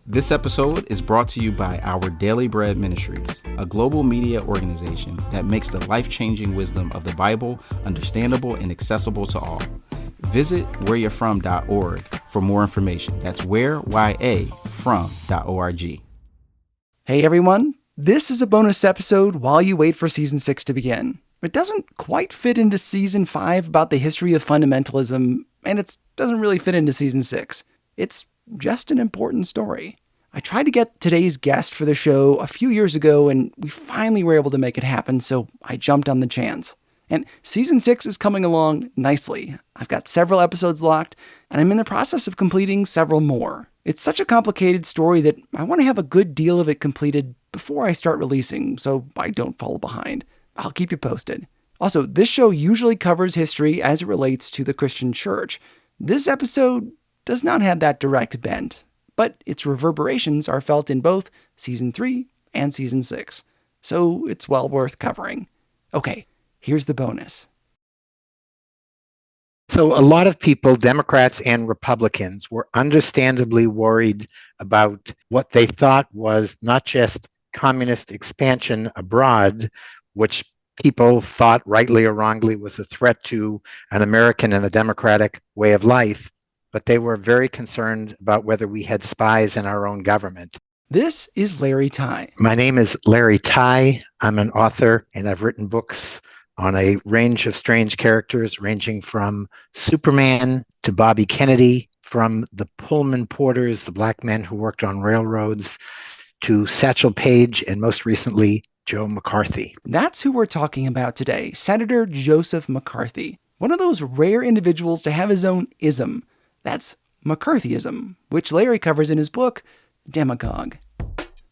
This episode is brought to you by Our Daily Bread Ministries, a global media organization that makes the life-changing wisdom of the Bible understandable and accessible to all. Visit whereyou'refrom.org for more information. That's whereyafrom.org. Hey everyone, this is a bonus episode while you wait for Season 6 to begin. It doesn't quite fit into Season 5 about the history of fundamentalism, and it doesn't really fit into Season 6. It's just an important story. I tried to get today's guest for the show a few years ago, and we finally were able to make it happen, so I jumped on the chance. And Season 6 is coming along nicely. I've got several episodes locked, and I'm in the process of completing several more. It's such a complicated story that I want to have a good deal of it completed before I start releasing, so I don't fall behind. I'll keep you posted. Also, this show usually covers history as it relates to the Christian church. This episode does not have that direct bent, but its reverberations are felt in both Season 3 and Season 6, so it's well worth covering. Okay, here's the bonus. So a lot of people, Democrats and Republicans, were understandably worried about what they thought was not just communist expansion abroad, which people thought rightly or wrongly was a threat to an American and a democratic way of life, but they were very concerned about whether we had spies in our own government. This is Larry Tye. My name is Larry Tye. I'm an author, and I've written books on a range of strange characters, ranging from Superman to Bobby Kennedy, from the Pullman porters, the black men who worked on railroads, to Satchel Paige, and most recently, Joe McCarthy. That's who we're talking about today, Senator Joseph McCarthy. One of those rare individuals to have his own ism. That's McCarthyism, which Larry covers in his book, Demagogue.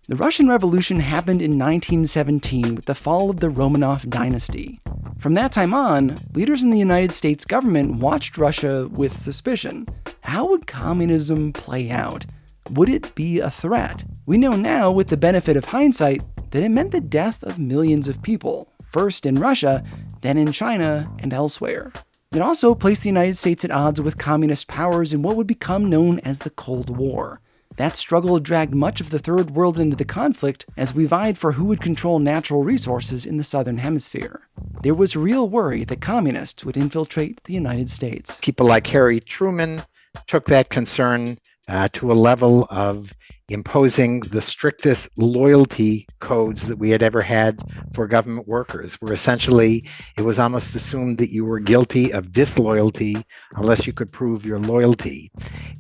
The Russian Revolution happened in 1917 with the fall of the Romanov dynasty. From that time on, leaders in the United States government watched Russia with suspicion. How would communism play out? Would it be a threat? We know now, with the benefit of hindsight, that it meant the death of millions of people, first in Russia, then in China and elsewhere. It also placed the United States at odds with communist powers in what would become known as the Cold War. That struggle dragged much of the Third World into the conflict as we vied for who would control natural resources in the Southern Hemisphere. There was real worry that communists would infiltrate the United States. People like Harry Truman took that concern to a level of imposing the strictest loyalty codes that we had ever had for government workers, where essentially it was almost assumed that you were guilty of disloyalty unless you could prove your loyalty.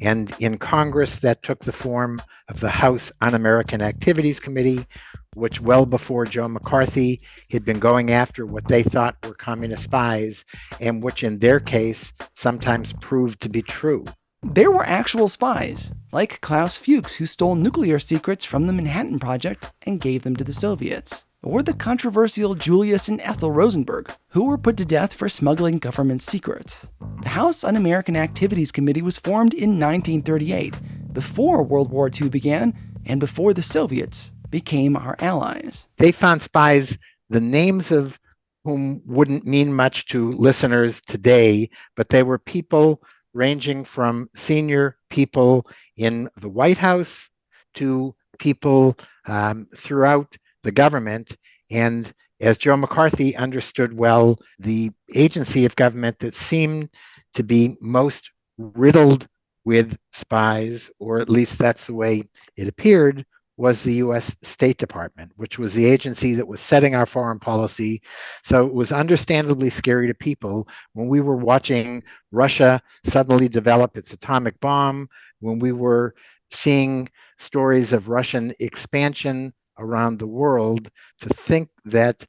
And in Congress, that took the form of the House Un-American Activities Committee, which well before Joe McCarthy had been going after what they thought were communist spies, and which in their case sometimes proved to be true. There were actual spies, like Klaus Fuchs, who stole nuclear secrets from the Manhattan Project and gave them to the Soviets. Or the controversial Julius and Ethel Rosenberg, who were put to death for smuggling government secrets. The House Un-American Activities Committee was formed in 1938, before World War II began and before the Soviets became our allies. They found spies, the names of whom wouldn't mean much to listeners today, but they were people ranging from senior people in the White House to people throughout the government. And as Joe McCarthy understood well, the agency of government that seemed to be most riddled with spies, or at least that's the way it appeared, was the U.S. State Department, which was the agency that was setting our foreign policy. So it was understandably scary to people when we were watching Russia suddenly develop its atomic bomb, when we were seeing stories of Russian expansion around the world, to think that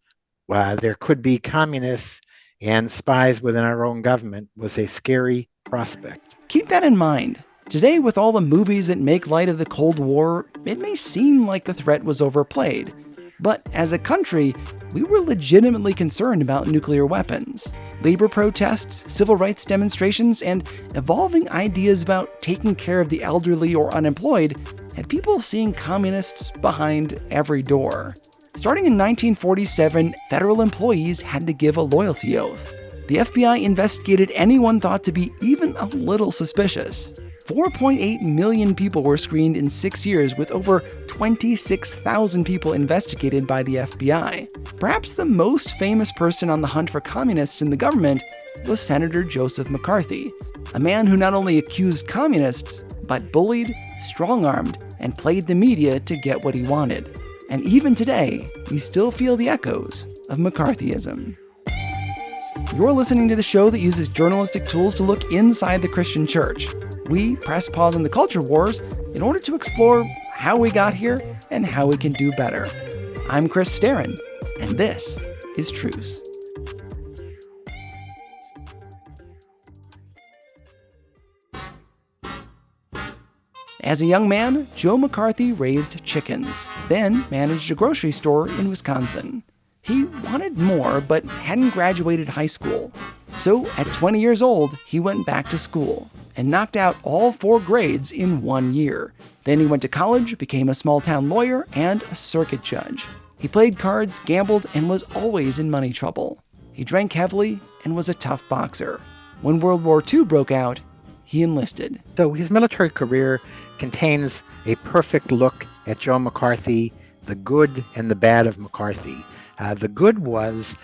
there could be communists and spies within our own government was a scary prospect. Keep that in mind. Today, with all the movies that make light of the Cold War, it may seem like the threat was overplayed. But as a country, we were legitimately concerned about nuclear weapons. Labor protests, civil rights demonstrations, and evolving ideas about taking care of the elderly or unemployed had people seeing communists behind every door. Starting in 1947, federal employees had to give a loyalty oath. The FBI investigated anyone thought to be even a little suspicious. 4.8 million people were screened in 6 years, with over 26,000 people investigated by the FBI. Perhaps the most famous person on the hunt for communists in the government was Senator Joseph McCarthy, a man who not only accused communists, but bullied, strong-armed, and played the media to get what he wanted. And even today, we still feel the echoes of McCarthyism. You're listening to the show that uses journalistic tools to look inside the Christian church. We press pause on the culture wars in order to explore how we got here and how we can do better. I'm Chris Starrin, and this is Truce. As a young man, Joe McCarthy raised chickens, then managed a grocery store in Wisconsin. He wanted more, but hadn't graduated high school. So at 20 years old, he went back to school and knocked out all 4 grades in 1 year. Then he went to college, became a small-town lawyer, and a circuit judge. He played cards, gambled, and was always in money trouble. He drank heavily and was a tough boxer. When World War II broke out, he enlisted. So his military career contains a perfect look at Joe McCarthy, the good and the bad of McCarthy. The good was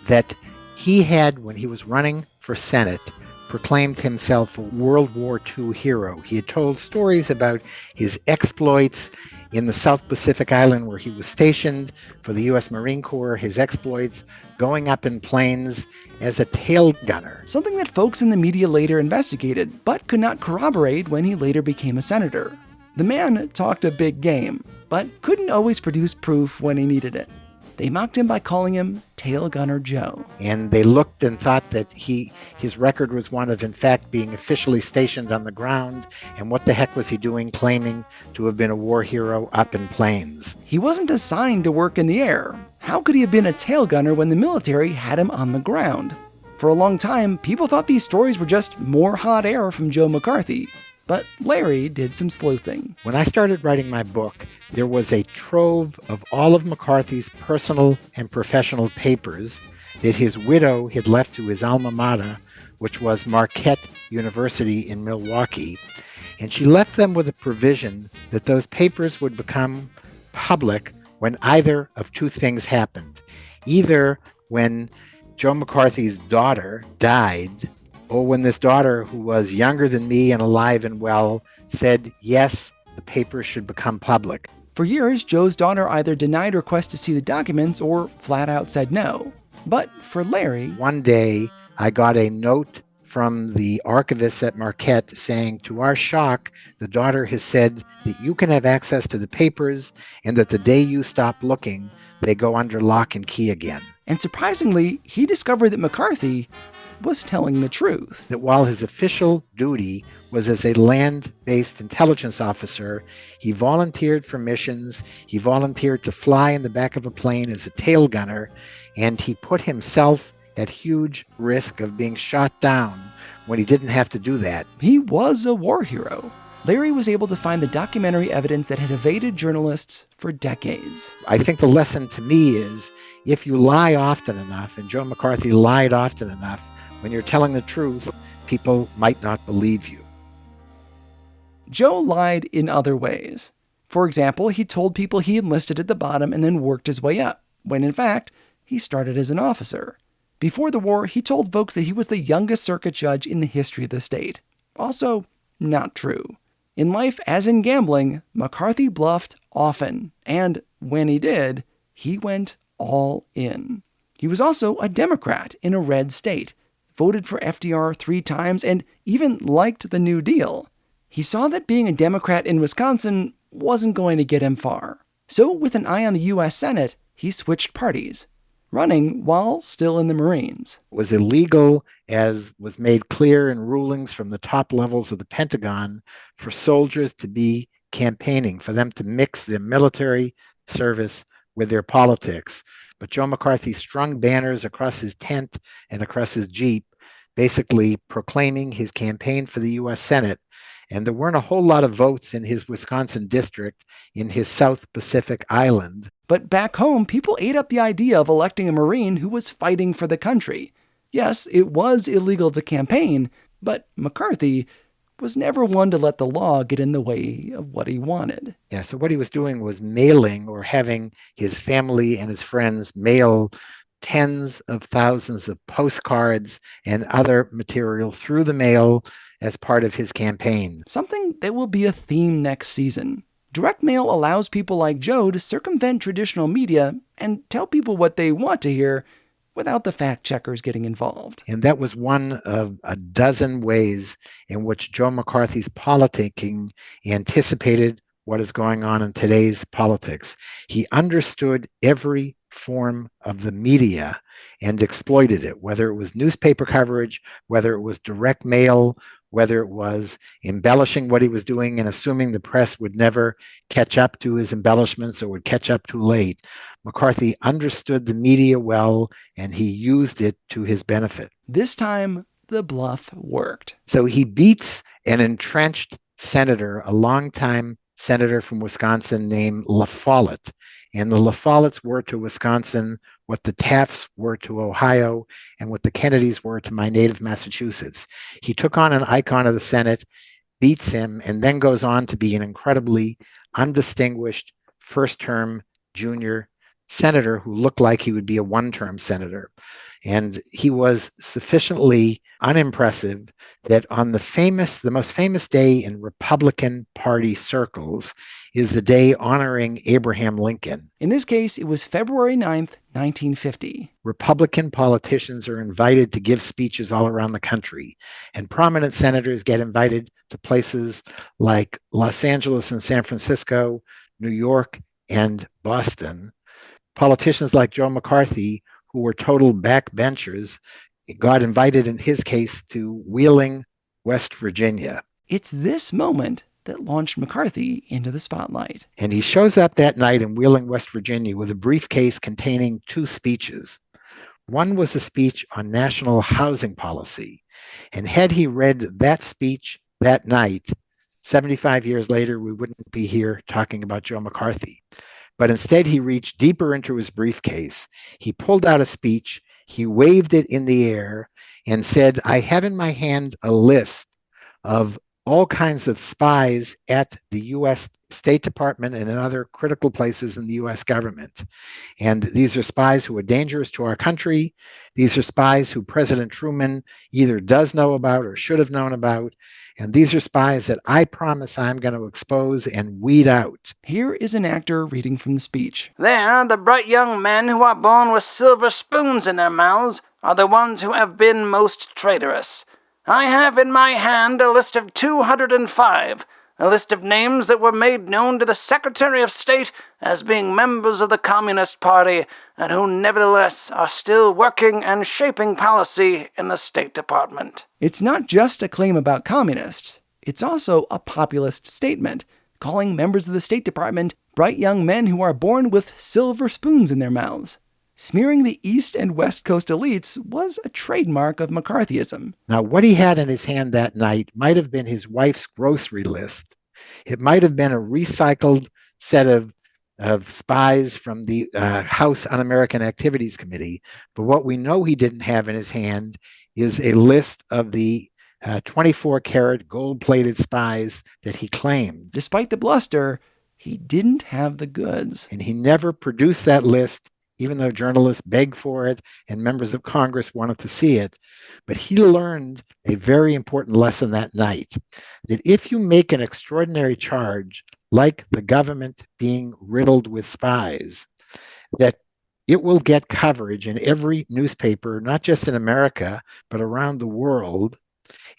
that he had, when he was running for Senate, proclaimed himself a World War II hero. He had told stories about his exploits in the South Pacific Island where he was stationed for the U.S. Marine Corps, his exploits going up in planes as a tail gunner. Something that folks in the media later investigated, but could not corroborate when he later became a senator. The man talked a big game, but couldn't always produce proof when he needed it. They mocked him by calling him Tail Gunner Joe. And they looked and thought that his record was one of, in fact, being officially stationed on the ground. And what the heck was he doing claiming to have been a war hero up in planes? He wasn't assigned to work in the air. How could he have been a tail gunner when the military had him on the ground? For a long time, people thought these stories were just more hot air from Joe McCarthy. But Larry did some sleuthing. When I started writing my book, there was a trove of all of McCarthy's personal and professional papers that his widow had left to his alma mater, which was Marquette University in Milwaukee. And she left them with a provision that those papers would become public when either of 2 things happened. Either when Joe McCarthy's daughter died, or when this daughter, who was younger than me and alive and well, said, yes, the papers should become public. For years, Joe's daughter either denied requests to see the documents or flat out said no. But for Larry, one day I got a note from the archivist at Marquette saying, to our shock, the daughter has said that you can have access to the papers and that the day you stop looking, they go under lock and key again. And surprisingly, he discovered that McCarthy was telling the truth. That while his official duty was as a land-based intelligence officer, he volunteered for missions, he volunteered to fly in the back of a plane as a tail gunner, and he put himself at huge risk of being shot down when he didn't have to do that. He was a war hero. Larry was able to find the documentary evidence that had evaded journalists for decades. I think the lesson to me is, if you lie often enough, and Joe McCarthy lied often enough, when you're telling the truth, people might not believe you. Joe lied in other ways. For example, he told people he enlisted at the bottom and then worked his way up, when in fact, he started as an officer. Before the war, he told folks that he was the youngest circuit judge in the history of the state. Also, not true. In life, as in gambling, McCarthy bluffed often, and when he did, he went all in. He was also a Democrat in a red state, voted for FDR 3 times, and even liked the New Deal. He saw that being a Democrat in Wisconsin wasn't going to get him far. So with an eye on the U.S. Senate, he switched parties, running while still in the Marines. It was illegal, as was made clear in rulings from the top levels of the Pentagon, for soldiers to be campaigning, for them to mix their military service with their politics. But Joe McCarthy strung banners across his tent and across his Jeep, basically proclaiming his campaign for the U.S. Senate. And there weren't a whole lot of votes in his Wisconsin district, in his South Pacific Island. But back home, people ate up the idea of electing a Marine who was fighting for the country. Yes, it was illegal to campaign, but McCarthy was never one to let the law get in the way of what he wanted. Yeah, so what he was doing was mailing or having his family and his friends mail tens of thousands of postcards and other material through the mail as part of his campaign. Something that will be a theme next season. Direct mail allows people like Joe to circumvent traditional media and tell people what they want to hear without the fact checkers getting involved. And that was one of a dozen ways in which Joe McCarthy's politicking anticipated what is going on in today's politics. He understood every form of the media and exploited it, whether it was newspaper coverage, whether it was direct mail, whether it was embellishing what he was doing and assuming the press would never catch up to his embellishments or would catch up too late. McCarthy understood the media well, and he used it to his benefit. This time, the bluff worked. So he beats an entrenched senator, a longtime senator from Wisconsin named La Follette. And the La Follettes were to Wisconsin what the Tafts were to Ohio and what the Kennedys were to my native Massachusetts. He took on an icon of the Senate, beats him, and then goes on to be an incredibly undistinguished first-term junior senator who looked like he would be a one-term senator. And he was sufficiently unimpressive that on the most famous day in Republican Party circles is the day honoring Abraham Lincoln. In this case, it was February 9th, 1950. Republican politicians are invited to give speeches all around the country, and prominent senators get invited to places like Los Angeles and San Francisco, New York, and Boston. Politicians like Joe McCarthy, who were total backbenchers, got invited in his case to Wheeling, West Virginia. It's this moment that launched McCarthy into the spotlight. And he shows up that night in Wheeling, West Virginia with a briefcase containing two speeches. One was a speech on national housing policy. And had he read that speech that night, 75 years later, we wouldn't be here talking about Joe McCarthy. But instead, he reached deeper into his briefcase. He pulled out a speech, he waved it in the air, and said, "I have in my hand a list of all kinds of spies at the U.S. State Department and in other critical places in the U.S. government. And these are spies who are dangerous to our country. These are spies who President Truman either does know about or should have known about. And these are spies that I promise I'm going to expose and weed out." Here is an actor reading from the speech. There, the bright young men who are born with silver spoons in their mouths are the ones who have been most traitorous. I have in my hand a list of 205, a list of names that were made known to the Secretary of State as being members of the Communist Party and who nevertheless are still working and shaping policy in the State Department. It's not just a claim about communists. It's also a populist statement, calling members of the State Department bright young men who are born with silver spoons in their mouths. Smearing the East and West Coast elites was a trademark of McCarthyism. Now, what he had in his hand that night might have been his wife's grocery list. It might have been a recycled set of spies from the House Un-American Activities Committee. But what we know he didn't have in his hand is a list of the 24-karat gold-plated spies that he claimed. Despite the bluster, he didn't have the goods. And he never produced that list, even though journalists begged for it and members of Congress wanted to see it. But he learned a very important lesson that night, that if you make an extraordinary charge, like the government being riddled with spies, that it will get coverage in every newspaper, not just in America, but around the world.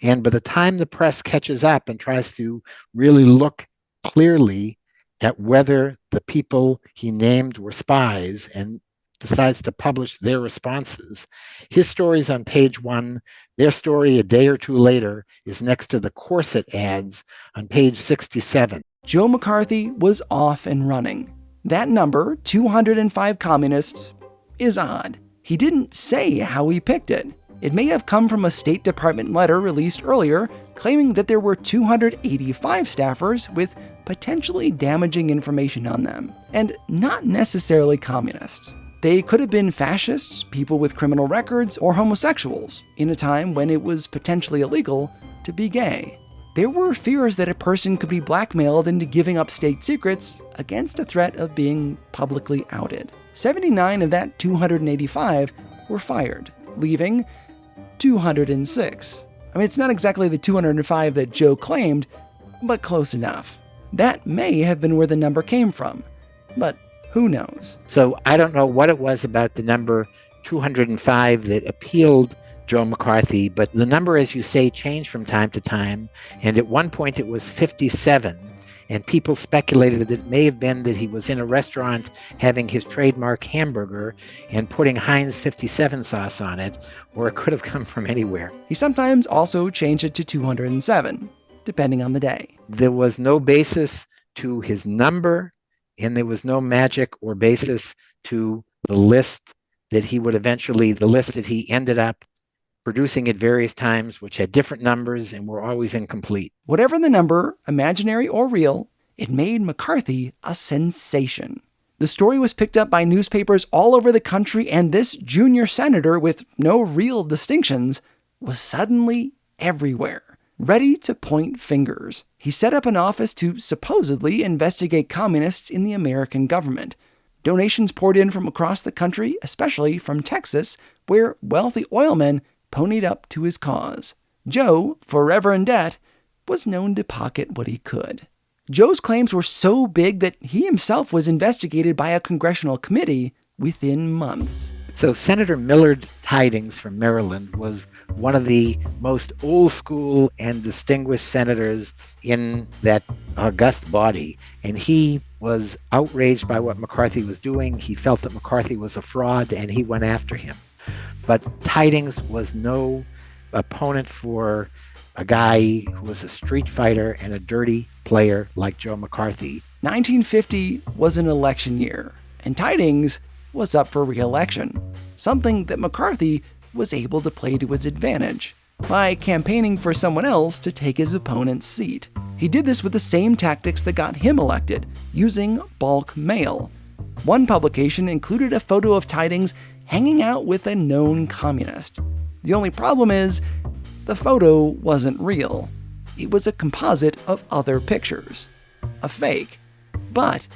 And by the time the press catches up and tries to really look clearly at whether the people he named were spies and decides to publish their responses, his story's on page 1. Their story a day or two later is next to the corset ads on page 67. Joe McCarthy was off and running. That number, 205 communists, is odd. He didn't say how he picked it. It may have come from a State Department letter released earlier claiming that there were 285 staffers with potentially damaging information on them, and not necessarily communists. They could have been fascists, people with criminal records, or homosexuals in a time when it was potentially illegal to be gay. there were fears that a person could be blackmailed into giving up state secrets against a threat of being publicly outed. 79 of that 285 were fired, leaving 206. I mean, it's not exactly the 205 that Joe claimed, but close enough. That may have been where the number came from, but who knows? So I don't know what it was about the number 205 that appealed Joe McCarthy, but the number, as you say, changed from time to time. And at one point it was 57. And people speculated that it may have been that he was in a restaurant having his trademark hamburger and putting Heinz 57 sauce on it, or it could have come from anywhere. He sometimes also changed it to 207, depending on the day. There was no basis to his number, and there was no magic or basis to the list that he would eventually, the list that he ended up producing at various times, which had different numbers and were always incomplete. Whatever the number, imaginary or real, it made McCarthy a sensation. The story was picked up by newspapers all over the country, and this junior senator with no real distinctions was suddenly everywhere, ready to point fingers. He set up an office to supposedly investigate communists in the American government. Donations poured in from across the country, especially from Texas, where wealthy oilmen ponied up to his cause. Joe, forever in debt, was known to pocket what he could. Joe's claims were so big that he himself was investigated by a congressional committee within months. So Senator Millard Tydings from Maryland was one of the most old school and distinguished senators in that august body. And he was outraged by what McCarthy was doing. He felt that McCarthy was a fraud, and he went after him. But Tydings was no opponent for a guy who was a street fighter and a dirty player like Joe McCarthy. 1950 was an election year, and Tydings was up for re-election, something that McCarthy was able to play to his advantage by campaigning for someone else to take his opponent's seat. He did this with the same tactics that got him elected, using bulk mail. One publication included a photo of Tydings hanging out with a known communist. The only problem is, the photo wasn't real. It was a composite of other pictures. A fake. But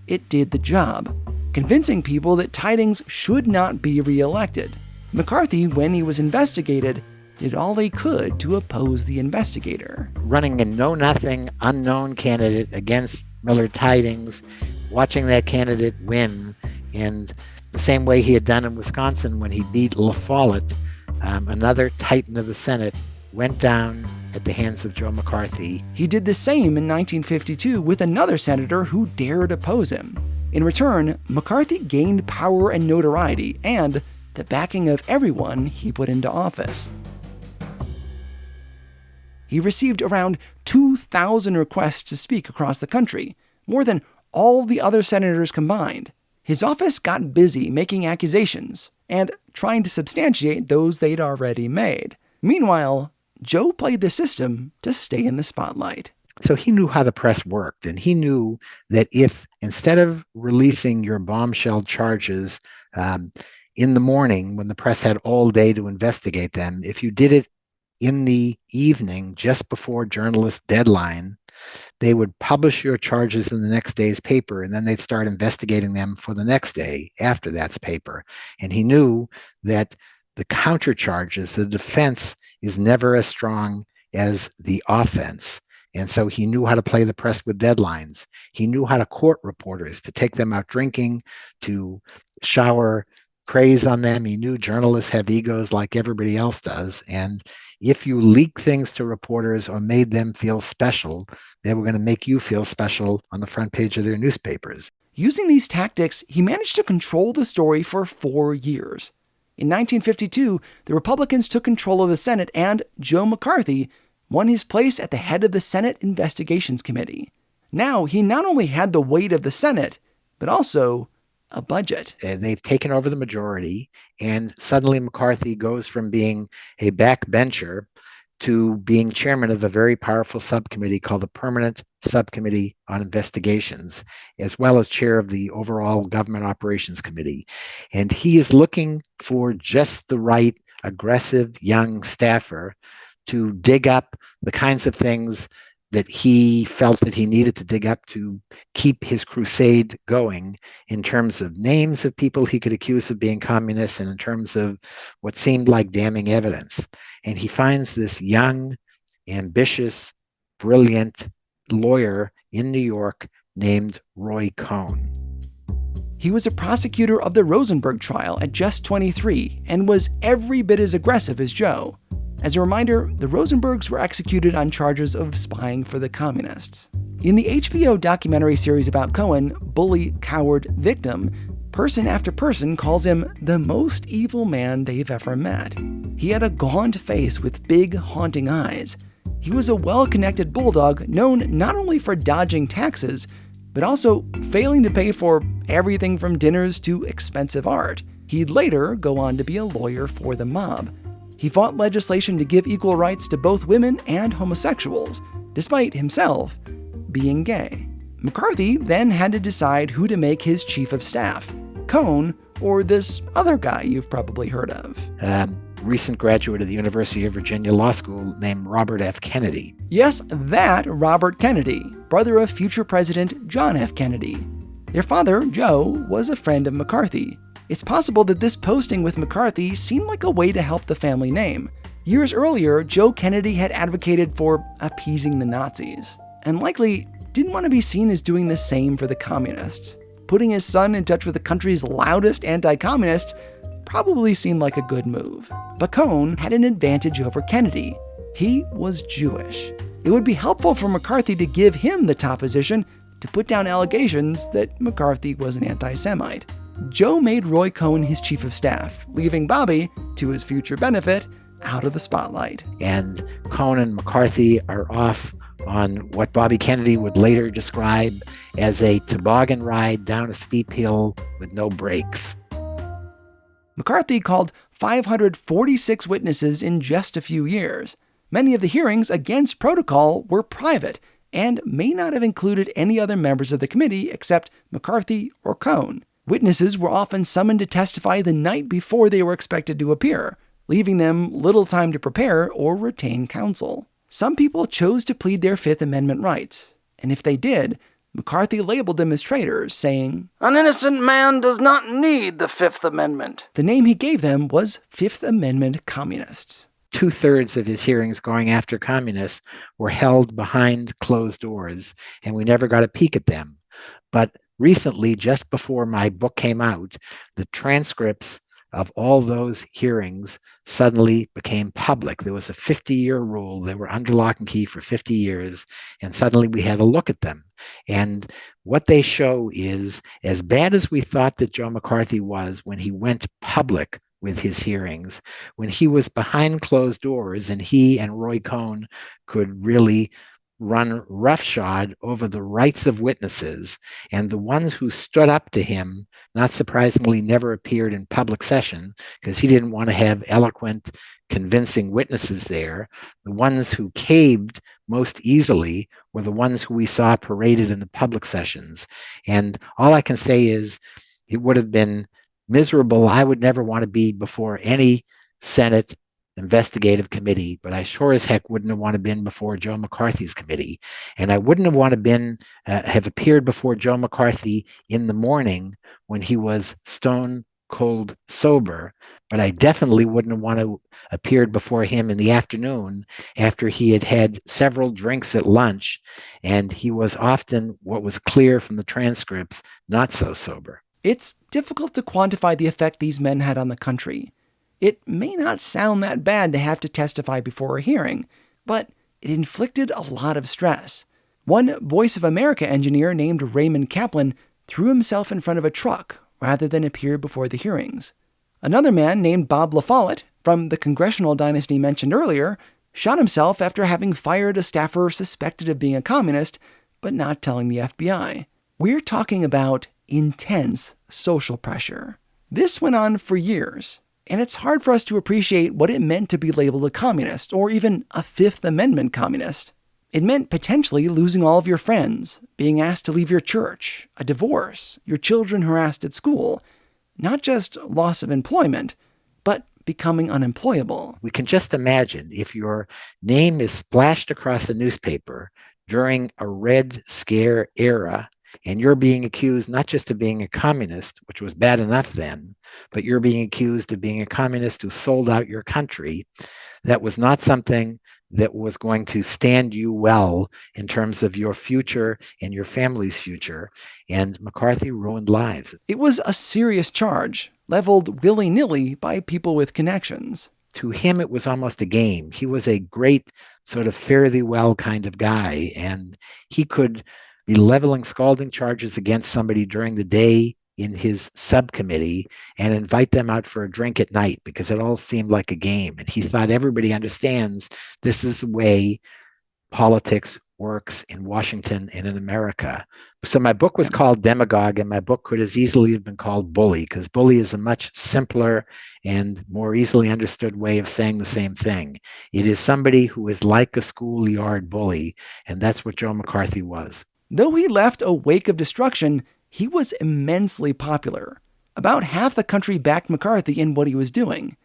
it did the job, convincing people that Tydings should not be re-elected. McCarthy, when he was investigated, did all they could to oppose the investigator. Running a know-nothing, unknown candidate against Millard Tydings, watching that candidate win, and the same way he had done in Wisconsin when he beat La Follette, another titan of the Senate, went down at the hands of Joe McCarthy. He did the same in 1952 with another senator who dared oppose him. In return, McCarthy gained power and notoriety and the backing of everyone he put into office. He received around 2,000 requests to speak across the country, more than all the other senators combined. His office got busy making accusations and trying to substantiate those they'd already made. Meanwhile, Joe played the system to stay in the spotlight. So he knew how the press worked, and he knew that if, instead of releasing your bombshell charges in the morning when the press had all day to investigate them, if you did it in the evening just before journalist deadline, they would publish your charges in the next day's paper, and then they'd start investigating them for the next day after that's paper. And he knew that the counter charges, the defense, is never as strong as the offense. And so he knew how to play the press with deadlines. He knew how to court reporters, to take them out drinking, to shower praise on them. He knew journalists have egos like everybody else does. And if you leak things to reporters or made them feel special, they were going to make you feel special on the front page of their newspapers. Using these tactics, he managed to control the story for 4 years. In 1952, the Republicans took control of the Senate, and Joe McCarthy won his place at the head of the Senate Investigations Committee. Now, he not only had the weight of the Senate, but also a budget. They've taken over the majority, and suddenly McCarthy goes from being a backbencher to being chairman of a very powerful subcommittee called the Permanent Subcommittee on Investigations, as well as chair of the overall Government Operations Committee. And he is looking for just the right aggressive young staffer to dig up the kinds of things that he felt that he needed to dig up to keep his crusade going in terms of names of people he could accuse of being communists and in terms of what seemed like damning evidence. And he finds this young, ambitious, brilliant lawyer in New York named Roy Cohn. He was a prosecutor of the Rosenberg trial at just 23 and was every bit as aggressive as Joe. As a reminder, the Rosenbergs were executed on charges of spying for the communists. In the HBO documentary series about Cohen, Bully, Coward, Victim, person after person calls him the most evil man they've ever met. He had a gaunt face with big, haunting eyes. He was a well-connected bulldog known not only for dodging taxes, but also failing to pay for everything from dinners to expensive art. He'd later go on to be a lawyer for the mob. He fought legislation to give equal rights to both women and homosexuals, despite himself being gay. McCarthy then had to decide who to make his chief of staff, Cohn or this other guy you've probably heard of. Recent graduate of the University of Virginia Law School named Robert F. Kennedy. Yes, that Robert Kennedy, brother of future President John F. Kennedy. Their father, Joe, was a friend of McCarthy. It's possible that this posting with McCarthy seemed like a way to help the family name. Years earlier, Joe Kennedy had advocated for appeasing the Nazis, and likely didn't want to be seen as doing the same for the communists. Putting his son in touch with the country's loudest anti-communists probably seemed like a good move. But Cohn had an advantage over Kennedy. He was Jewish. It would be helpful for McCarthy to give him the top position to put down allegations that McCarthy was an anti-Semite. Joe made Roy Cohn his chief of staff, leaving Bobby, to his future benefit, out of the spotlight. And Cohn and McCarthy are off on what Bobby Kennedy would later describe as a toboggan ride down a steep hill with no brakes. McCarthy called 546 witnesses in just a few years. Many of the hearings against protocol were private and may not have included any other members of the committee except McCarthy or Cohn. Witnesses were often summoned to testify the night before they were expected to appear, leaving them little time to prepare or retain counsel. Some people chose to plead their Fifth Amendment rights, and if they did, McCarthy labeled them as traitors, saying, "An innocent man does not need the Fifth Amendment." The name he gave them was Fifth Amendment communists. 2/3 of his hearings going after communists were held behind closed doors, and we never got a peek at them. But recently, just before my book came out, the transcripts of all those hearings suddenly became public. There was a 50-year rule. They were under lock and key for 50 years, and suddenly we had a look at them. And what they show is, as bad as we thought that Joe McCarthy was when he went public with his hearings, when he was behind closed doors and he and Roy Cohn could really run roughshod over the rights of witnesses, and the ones who stood up to him, not surprisingly, never appeared in public session because he didn't want to have eloquent, convincing witnesses there. The ones who caved most easily were the ones who we saw paraded in the public sessions. And all I can say is it would have been miserable. I would never want to be before any Senate investigative committee, but I sure as heck wouldn't have wanted to been before Joe McCarthy's committee. And I wouldn't have wanted to have appeared before Joe McCarthy in the morning when he was stone cold sober, but I definitely wouldn't have wanted to appeared before him in the afternoon after he had had several drinks at lunch, and he was often, what was clear from the transcripts, not so sober. It's difficult to quantify the effect these men had on the country. It may not sound that bad to have to testify before a hearing, but it inflicted a lot of stress. One Voice of America engineer named Raymond Kaplan threw himself in front of a truck rather than appear before the hearings. Another man named Bob LaFollette, from the congressional dynasty mentioned earlier, shot himself after having fired a staffer suspected of being a communist, but not telling the FBI. We're talking about intense social pressure. This went on for years. And it's hard for us to appreciate what it meant to be labeled a communist, or even a Fifth Amendment communist. It meant potentially losing all of your friends, being asked to leave your church, a divorce, your children harassed at school, not just loss of employment, but becoming unemployable. We can just imagine if your name is splashed across the newspaper during a Red Scare era, and you're being accused not just of being a communist, which was bad enough then, but you're being accused of being a communist who sold out your country. That was not something that was going to stand you well in terms of your future and your family's future. And McCarthy ruined lives. It was a serious charge, leveled willy-nilly by people with connections. To him, it was almost a game. He was a great sort of fare-thee-well kind of guy, and he could be leveling scalding charges against somebody during the day in his subcommittee and invite them out for a drink at night because it all seemed like a game. And he thought everybody understands this is the way politics works in Washington and in America. So my book was called Demagogue, and my book could as easily have been called Bully, because bully is a much simpler and more easily understood way of saying the same thing. It is somebody who is like a schoolyard bully, and that's what Joe McCarthy was. Though he left a wake of destruction, he was immensely popular. About half the country backed McCarthy in what he was doing.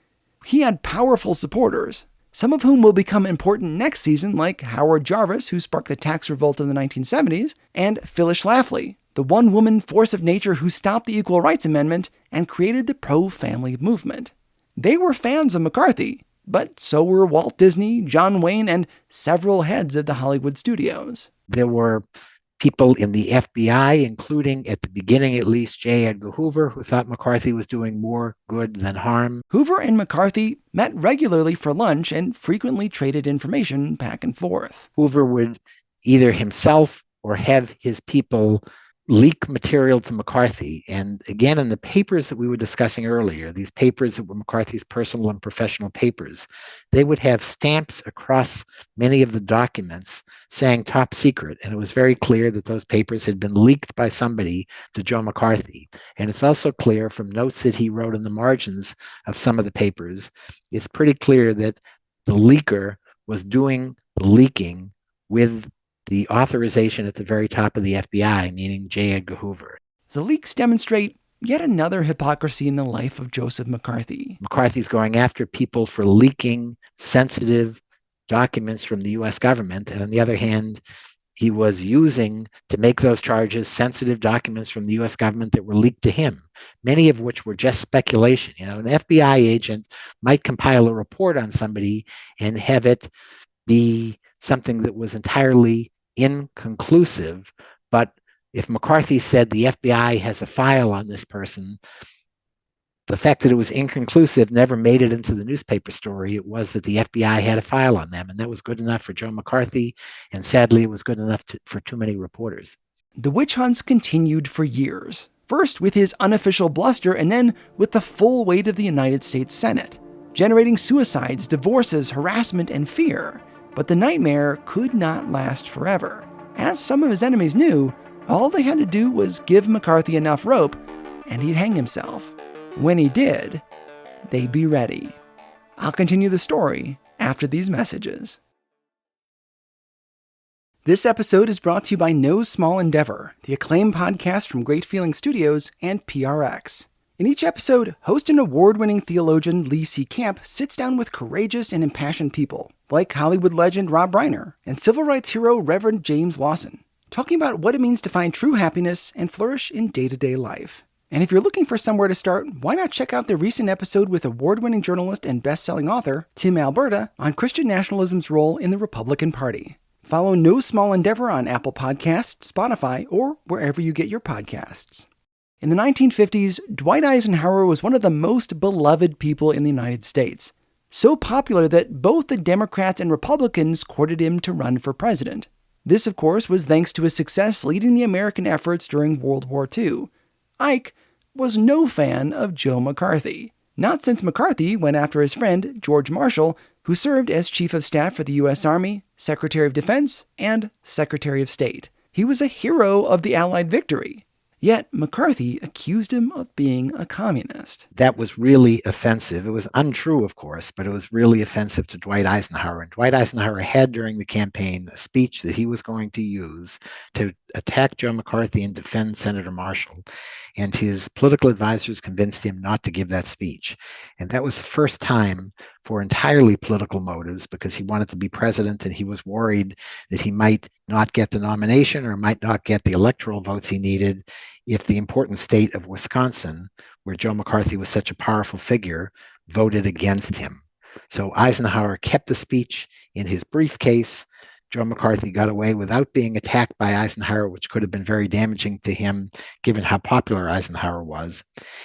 He had powerful supporters, some of whom will become important next season, like Howard Jarvis, who sparked the tax revolt in the 1970s, and Phyllis Schlafly, the one-woman force of nature who stopped the Equal Rights Amendment and created the pro-family movement. They were fans of McCarthy, but so were Walt Disney, John Wayne, and several heads of the Hollywood studios. There were people in the FBI, including at the beginning at least J. Edgar Hoover, who thought McCarthy was doing more good than harm. Hoover and McCarthy met regularly for lunch and frequently traded information back and forth. Hoover would either himself or have his people leak material to McCarthy. And again, in the papers that we were discussing earlier, these papers that were McCarthy's personal and professional papers, they would have stamps across many of the documents saying top secret. And it was very clear that those papers had been leaked by somebody to Joe McCarthy. And it's also clear from notes that he wrote in the margins of some of the papers, it's pretty clear that the leaker was doing the leaking with the authorization at the very top of the FBI, meaning J. Edgar Hoover. The leaks demonstrate yet another hypocrisy in the life of Joseph McCarthy. McCarthy's going after people for leaking sensitive documents from the U.S. government, and on the other hand, he was using to make those charges sensitive documents from the U.S. government that were leaked to him, many of which were just speculation. You know, an FBI agent might compile a report on somebody and have it be something that was entirely inconclusive, but if McCarthy said the FBI has a file on this person, the fact that it was inconclusive never made it into the newspaper story. It was that the FBI had a file on them, and that was good enough for Joe McCarthy, and sadly it was good enough for too many reporters. The witch hunts continued for years, first with his unofficial bluster and then with the full weight of the United States Senate, generating suicides, divorces, harassment, and fear. But the nightmare could not last forever. As some of his enemies knew, all they had to do was give McCarthy enough rope, and he'd hang himself. When he did, they'd be ready. I'll continue the story after these messages. This episode is brought to you by No Small Endeavor, the acclaimed podcast from Great Feeling Studios and PRX. In each episode, host and award-winning theologian Lee C. Camp sits down with courageous and impassioned people, like Hollywood legend Rob Reiner and civil rights hero Reverend James Lawson, talking about what it means to find true happiness and flourish in day-to-day life. And if you're looking for somewhere to start, why not check out the recent episode with award-winning journalist and best-selling author Tim Alberta on Christian nationalism's role in the Republican Party. Follow No Small Endeavor on Apple Podcasts, Spotify, or wherever you get your podcasts. In the 1950s, Dwight Eisenhower was one of the most beloved people in the United States. So popular that both the Democrats and Republicans courted him to run for president. This, of course, was thanks to his success leading the American efforts during World War II. Ike was no fan of Joe McCarthy. Not since McCarthy went after his friend, George Marshall, who served as Chief of Staff for the U.S. Army, Secretary of Defense, and Secretary of State. He was a hero of the Allied victory. Yet McCarthy accused him of being a communist. That was really offensive. It was untrue, of course, but it was really offensive to Dwight Eisenhower. And Dwight Eisenhower had during the campaign a speech that he was going to use to attack Joe McCarthy and defend Senator Marshall. And his political advisors convinced him not to give that speech. And that was the first time for entirely political motives, because he wanted to be president and he was worried that he might not get the nomination or might not get the electoral votes he needed if the important state of Wisconsin, where Joe McCarthy was such a powerful figure, voted against him. So Eisenhower kept the speech in his briefcase. Joe McCarthy got away without being attacked by Eisenhower, which could have been very damaging to him, given how popular Eisenhower was.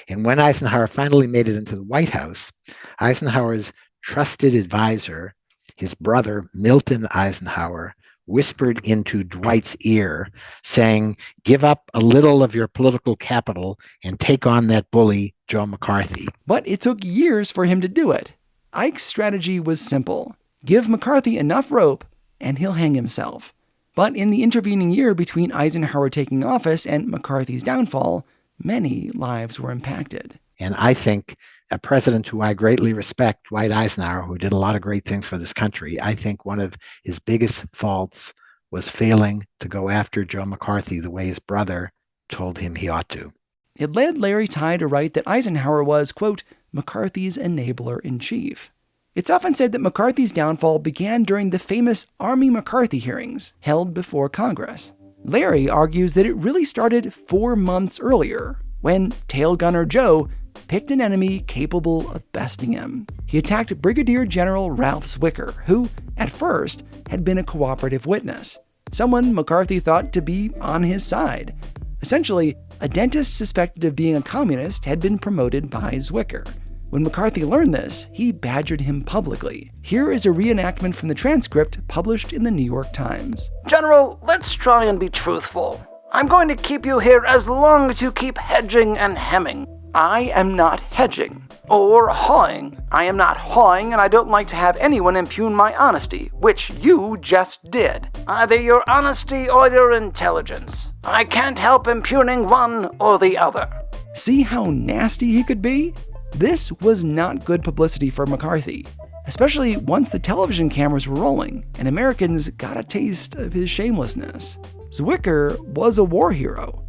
And when Eisenhower finally made it into the White House, Eisenhower's trusted advisor, his brother, Milton Eisenhower, whispered into Dwight's ear, saying, "Give up a little of your political capital and take on that bully, Joe McCarthy." But it took years for him to do it. Ike's strategy was simple. Give McCarthy enough rope and he'll hang himself. But in the intervening year between Eisenhower taking office and McCarthy's downfall, many lives were impacted. And I think a president who I greatly respect, Dwight Eisenhower, who did a lot of great things for this country, I think one of his biggest faults was failing to go after Joe McCarthy the way his brother told him he ought to. It led Larry Tye to write that Eisenhower was, quote, McCarthy's enabler-in-chief. It's often said that McCarthy's downfall began during the famous Army McCarthy hearings held before Congress. Larry argues that it really started 4 months earlier, when Tail Gunner Joe picked an enemy capable of besting him. He attacked Brigadier General Ralph Zwicker, who, at first, had been a cooperative witness, someone McCarthy thought to be on his side. Essentially, a dentist suspected of being a communist had been promoted by Zwicker. When McCarthy learned this, he badgered him publicly. Here is a reenactment from the transcript published in the New York Times. General, let's try and be truthful. I'm going to keep you here as long as you keep hedging and hemming. I am not hedging. Or hawing. I am not hawing, and I don't like to have anyone impugn my honesty, which you just did. Either your honesty or your intelligence. I can't help impugning one or the other. See how nasty he could be? This was not good publicity for McCarthy, especially once the television cameras were rolling and Americans got a taste of his shamelessness. Zwicker was a war hero,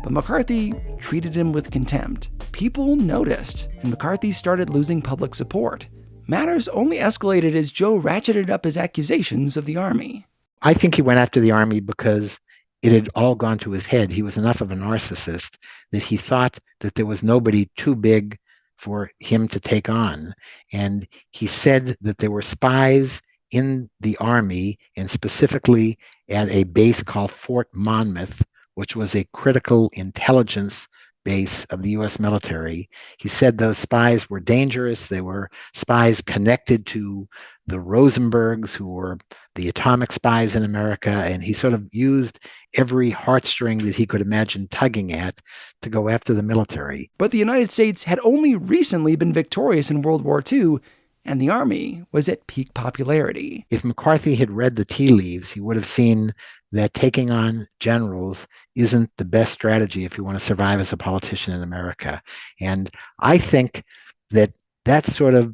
but McCarthy treated him with contempt. People noticed, and McCarthy started losing public support. Matters only escalated as Joe ratcheted up his accusations of the Army. I think he went after the Army because it had all gone to his head. He was enough of a narcissist that he thought that there was nobody too big for him to take on. And he said that there were spies in the Army, and specifically at a base called Fort Monmouth, which was a critical intelligence base of the U.S. military. He said those spies were dangerous. They were spies connected to the Rosenbergs, who were the atomic spies in America, and he sort of used every heartstring that he could imagine tugging at to go after the military. But the United States had only recently been victorious in World War II, and the Army was at peak popularity. If McCarthy had read the tea leaves, he would have seen that taking on generals isn't the best strategy if you want to survive as a politician in America. And I think that that sort of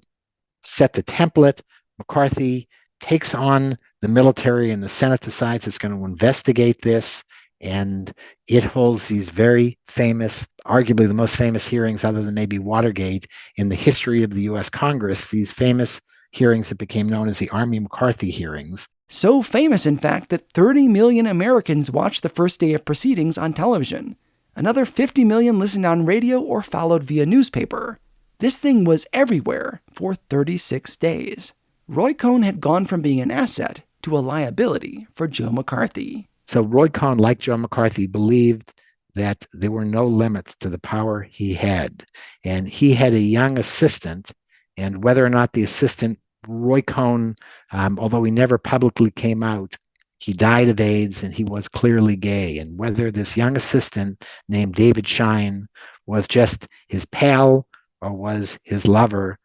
set the template. McCarthy takes on the military, and the Senate decides it's going to investigate this. And it holds these very famous, arguably the most famous hearings, other than maybe Watergate, in the history of the U.S. Congress, these famous hearings that became known as the Army McCarthy hearings. So famous, in fact, that 30 million Americans watched the first day of proceedings on television. Another 50 million listened on radio or followed via newspaper. This thing was everywhere for 36 days. Roy Cohn had gone from being an asset to a liability for Joe McCarthy. So Roy Cohn, like Joe McCarthy, believed that there were no limits to the power he had. And he had a young assistant, and whether or not the assistant, Roy Cohn, although he never publicly came out, he died of AIDS and he was clearly gay. And whether this young assistant named David Shine was just his pal or was his lover,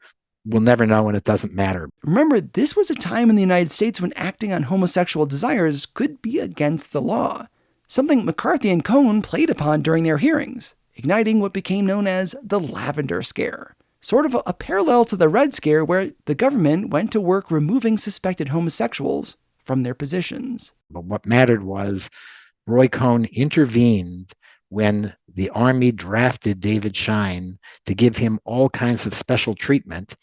we'll never know, and it doesn't matter. Remember, this was a time in the United States when acting on homosexual desires could be against the law, something McCarthy and Cohn played upon during their hearings, igniting what became known as the Lavender Scare, sort of a parallel to the Red Scare, where the government went to work removing suspected homosexuals from their positions. But what mattered was Roy Cohn intervened when the Army drafted David Schein to give him all kinds of special treatment,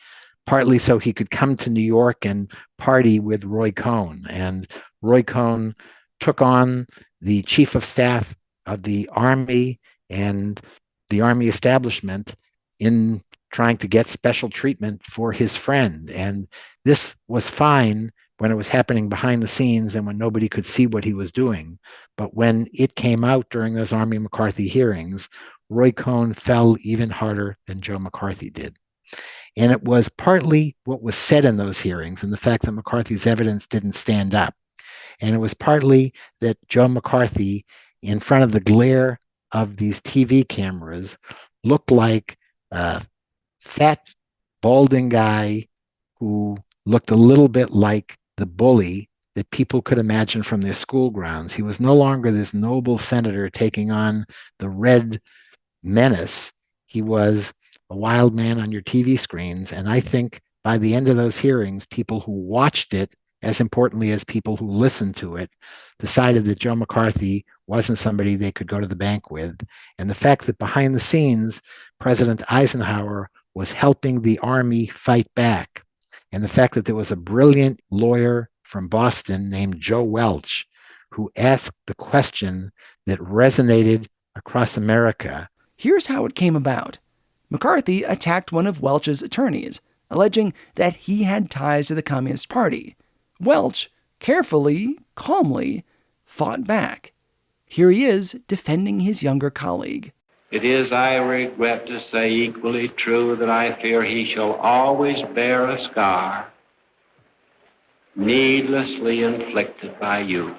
partly so he could come to New York and party with Roy Cohn. And Roy Cohn took on the chief of staff of the Army and the Army establishment in trying to get special treatment for his friend. And this was fine when it was happening behind the scenes and when nobody could see what he was doing. But when it came out during those Army McCarthy hearings, Roy Cohn fell even harder than Joe McCarthy did. And it was partly what was said in those hearings and the fact that McCarthy's evidence didn't stand up. And it was partly that Joe McCarthy, in front of the glare of these TV cameras, looked like a fat, balding guy who looked a little bit like the bully that people could imagine from their school grounds. He was no longer this noble senator taking on the red menace. He was a wild man on your TV screens. And I think by the end of those hearings, people who watched it, as importantly as people who listened to it, decided that Joe McCarthy wasn't somebody they could go to the bank with. And the fact that behind the scenes, President Eisenhower was helping the Army fight back, and the fact that there was a brilliant lawyer from Boston named Joe Welch who asked the question that resonated across America. Here's how it came about. McCarthy attacked one of Welch's attorneys, alleging that he had ties to the Communist Party. Welch, carefully, calmly, fought back. Here he is defending his younger colleague. It is, I regret to say, equally true that I fear he shall always bear a scar needlessly inflicted by you.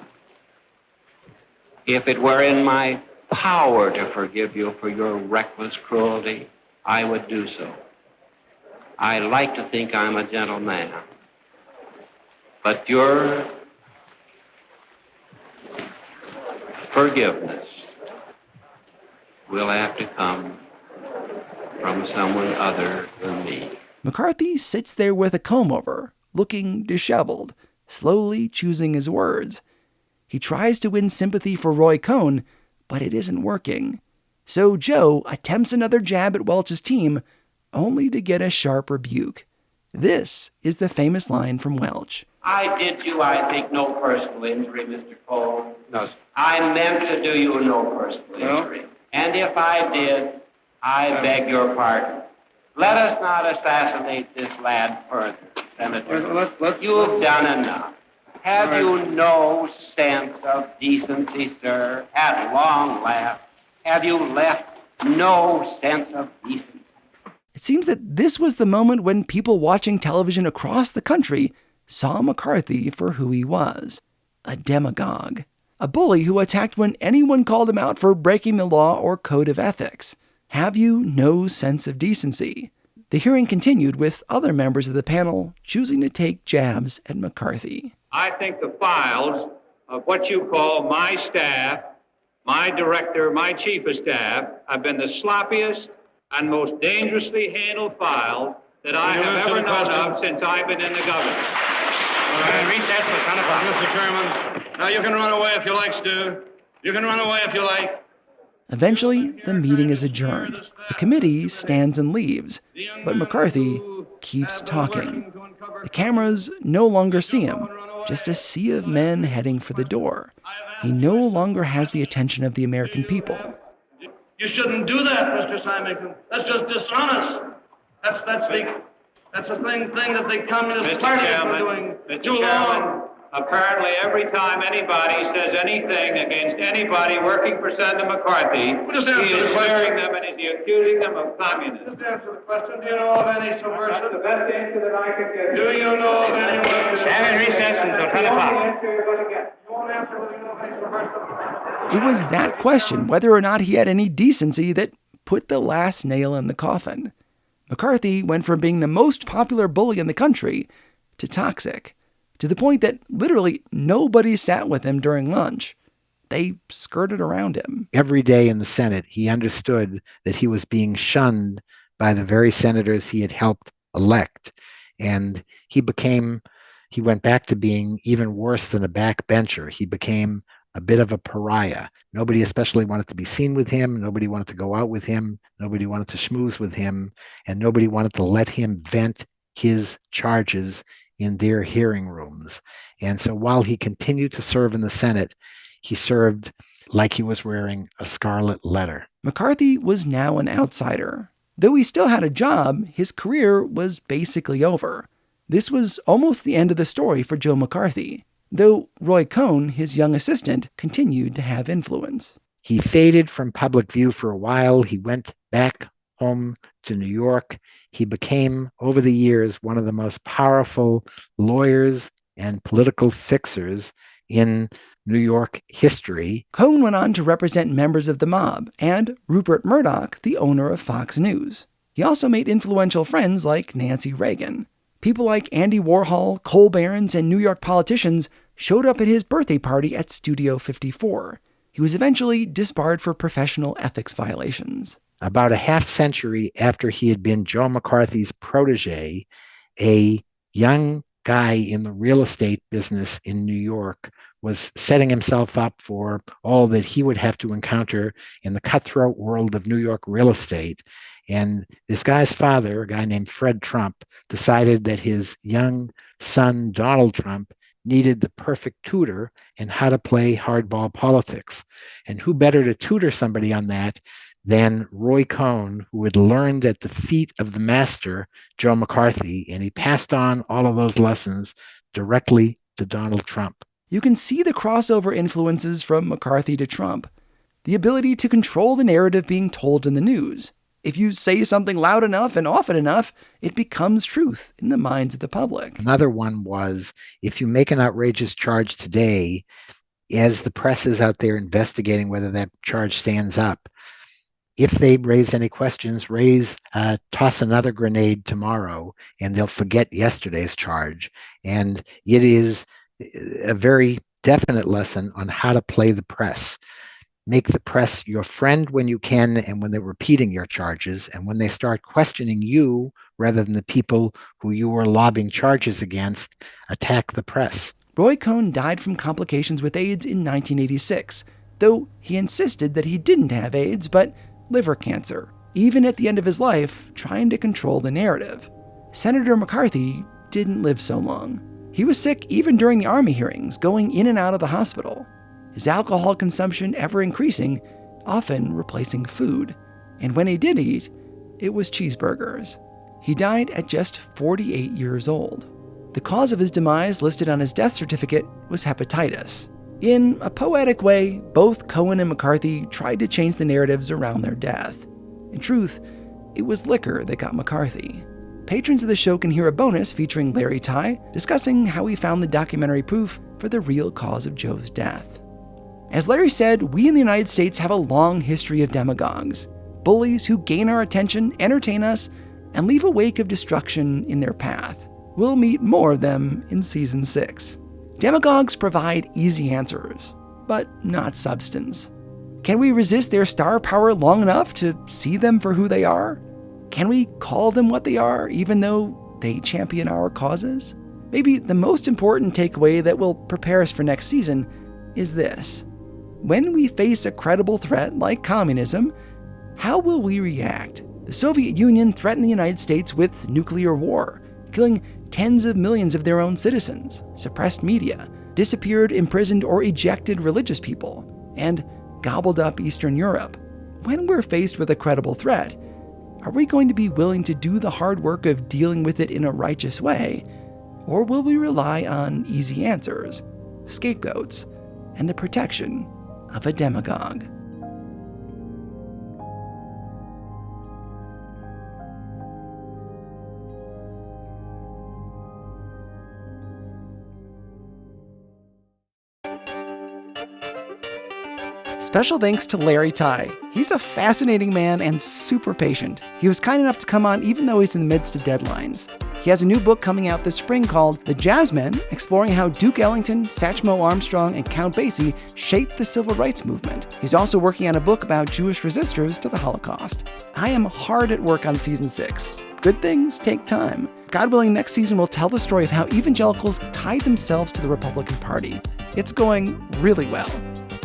If it were in my power to forgive you for your reckless cruelty, I would do so. I like to think I'm a gentleman, but your forgiveness will have to come from someone other than me. McCarthy sits there with a comb-over, looking disheveled, slowly choosing his words. He tries to win sympathy for Roy Cohn, but it isn't working. So Joe attempts another jab at Welch's team, only to get a sharp rebuke. This is the famous line from Welch. I did you, I think, no personal injury, Mr. Cole. No. I meant to do you no personal injury. And if I did, I beg your pardon. Let us not assassinate this lad further, Senator. You've done enough. Have you no sense of decency, sir? At long last, have you left no sense of decency? It seems that this was the moment when people watching television across the country saw McCarthy for who he was, a demagogue, a bully who attacked when anyone called him out for breaking the law or code of ethics. Have you no sense of decency? The hearing continued with other members of the panel choosing to take jabs at McCarthy. I think the files of what you call my staff, my director, my chief of staff, have been the sloppiest and most dangerously handled files that I have ever known of since I've been in the government. Recess for 10 o'clock. Mr. Chairman, now you can run away if you like, Stu. You can run away if you like. Eventually, the meeting is adjourned. The committee stands and leaves, but McCarthy keeps talking. The cameras no longer see him, just a sea of men heading for the door. He no longer has the attention of the American people. You shouldn't do that, Mr. Symington. That's just dishonest. That's the thing that the Communist Party has been doing too long. Apparently every time anybody says anything against anybody working for Senator McCarthy, he is swearing them and he's accusing them of communism. Just answer the question. Do you know of any subversive? That's the best answer that I could get. Do you know of anyone? Stand in recess until 10 o'clock. You won't answer whether you know of any subversive. It was that question, whether or not he had any decency, that put the last nail in the coffin. McCarthy went from being the most popular bully in the country to toxic, to the point that literally nobody sat with him during lunch. They skirted around him. Every day in the Senate, he understood that he was being shunned by the very senators he had helped elect. And he went back to being even worse than a backbencher. He became a bit of a pariah. Nobody especially wanted to be seen with him. Nobody wanted to go out with him. Nobody wanted to schmooze with him. And nobody wanted to let him vent his charges in their hearing rooms. And so while he continued to serve in the Senate, he served like he was wearing a scarlet letter. McCarthy was now an outsider. Though he still had a job, his career was basically over. This was almost the end of the story for Joe McCarthy, though Roy Cohn, his young assistant, continued to have influence. He faded from public view for a while. He went back home to New York. He became, over the years, one of the most powerful lawyers and political fixers in New York history. Cohn went on to represent members of the mob and Rupert Murdoch, the owner of Fox News. He also made influential friends like Nancy Reagan. People like Andy Warhol, coal barons, and New York politicians showed up at his birthday party at Studio 54. He was eventually disbarred for professional ethics violations. About a half century after he had been Joe McCarthy's protege, a young guy in the real estate business in New York was setting himself up for all that he would have to encounter in the cutthroat world of New York real estate. And this guy's father, a guy named Fred Trump, decided that his young son, Donald Trump, needed the perfect tutor in how to play hardball politics. And who better to tutor somebody on that than Roy Cohn, who had learned at the feet of the master, Joe McCarthy, and he passed on all of those lessons directly to Donald Trump. You can see the crossover influences from McCarthy to Trump. The ability to control the narrative being told in the news. If you say something loud enough and often enough, it becomes truth in the minds of the public. Another one was, if you make an outrageous charge today, as the press is out there investigating whether that charge stands up, if they raise any questions, toss another grenade tomorrow, and they'll forget yesterday's charge. And it is a very definite lesson on how to play the press. Make the press your friend when you can and when they're repeating your charges, and when they start questioning you rather than the people who you were lobbing charges against, attack the press. Roy Cohn died from complications with AIDS in 1986, though he insisted that he didn't have AIDS, but liver cancer, even at the end of his life, trying to control the narrative. Senator McCarthy didn't live so long. He was sick even during the Army hearings, going in and out of the hospital. His alcohol consumption ever increasing, often replacing food. And when he did eat, it was cheeseburgers. He died at just 48 years old. The cause of his demise listed on his death certificate was hepatitis. In a poetic way, both Cohn and McCarthy tried to change the narratives around their death. In truth, it was liquor that got McCarthy. Patrons of the show can hear a bonus featuring Larry Tye discussing how he found the documentary proof for the real cause of Joe's death. As Larry said, we in the United States have a long history of demagogues, bullies who gain our attention, entertain us, and leave a wake of destruction in their path. We'll meet more of them in Season 6. Demagogues provide easy answers, but not substance. Can we resist their star power long enough to see them for who they are? Can we call them what they are, even though they champion our causes? Maybe the most important takeaway that will prepare us for next season is this. When we face a credible threat like communism, how will we react? The Soviet Union threatened the United States with nuclear war, killing tens of millions of their own citizens, suppressed media, disappeared, imprisoned, or ejected religious people, and gobbled up Eastern Europe. When we're faced with a credible threat, are we going to be willing to do the hard work of dealing with it in a righteous way, or will we rely on easy answers, scapegoats, and the protection of a demagogue? Special thanks to Larry Tye. He's a fascinating man and super patient. He was kind enough to come on even though he's in the midst of deadlines. He has a new book coming out this spring called The Jazzmen, exploring how Duke Ellington, Satchmo Armstrong, and Count Basie shaped the civil rights movement. He's also working on a book about Jewish resistors to the Holocaust. I am hard at work on Season 6. Good things take time. God willing, next season will tell the story of how evangelicals tied themselves to the Republican Party. It's going really well.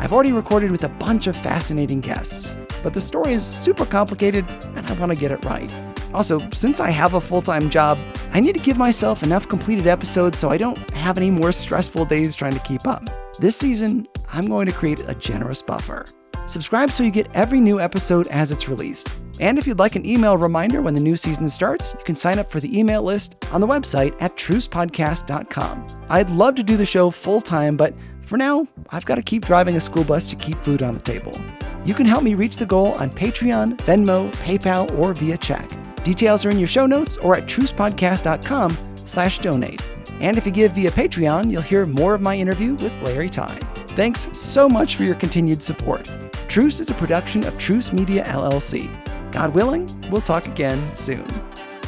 I've already recorded with a bunch of fascinating guests, but the story is super complicated and I want to get it right. Also, since I have a full-time job, I need to give myself enough completed episodes so I don't have any more stressful days trying to keep up. This season, I'm going to create a generous buffer. Subscribe so you get every new episode as it's released. And if you'd like an email reminder when the new season starts, you can sign up for the email list on the website at trucepodcast.com. I'd love to do the show full-time, but for now, I've got to keep driving a school bus to keep food on the table. You can help me reach the goal on Patreon, Venmo, PayPal, or via check. Details are in your show notes or at trucepodcast.com/donate. And if you give via Patreon, you'll hear more of my interview with Larry Tye. Thanks so much for your continued support. Truce is a production of Truce Media LLC. God willing, we'll talk again soon.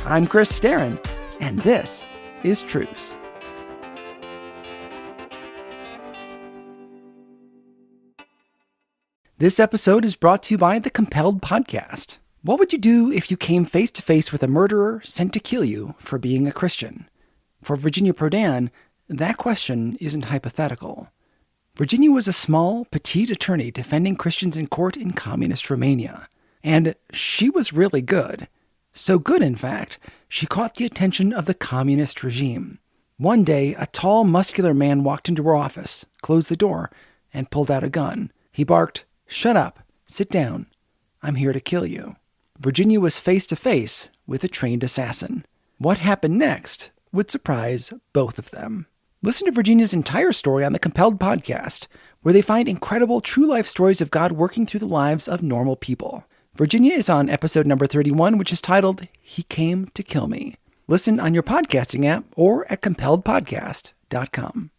I'm Chris Staron, and this is Truce. This episode is brought to you by the Compelled Podcast. What would you do if you came face to face with a murderer sent to kill you for being a Christian? For Virginia Prodan, that question isn't hypothetical. Virginia was a small, petite attorney defending Christians in court in communist Romania. And she was really good. So good, in fact, she caught the attention of the communist regime. One day, a tall, muscular man walked into her office, closed the door, and pulled out a gun. He barked, "Shut up, sit down. I'm here to kill you." Virginia was face to face with a trained assassin. What happened next would surprise both of them. Listen to Virginia's entire story on the Compelled Podcast, where they find incredible true life stories of God working through the lives of normal people. Virginia is on episode number 31, which is titled, He Came to Kill Me. Listen on your podcasting app or at compelledpodcast.com.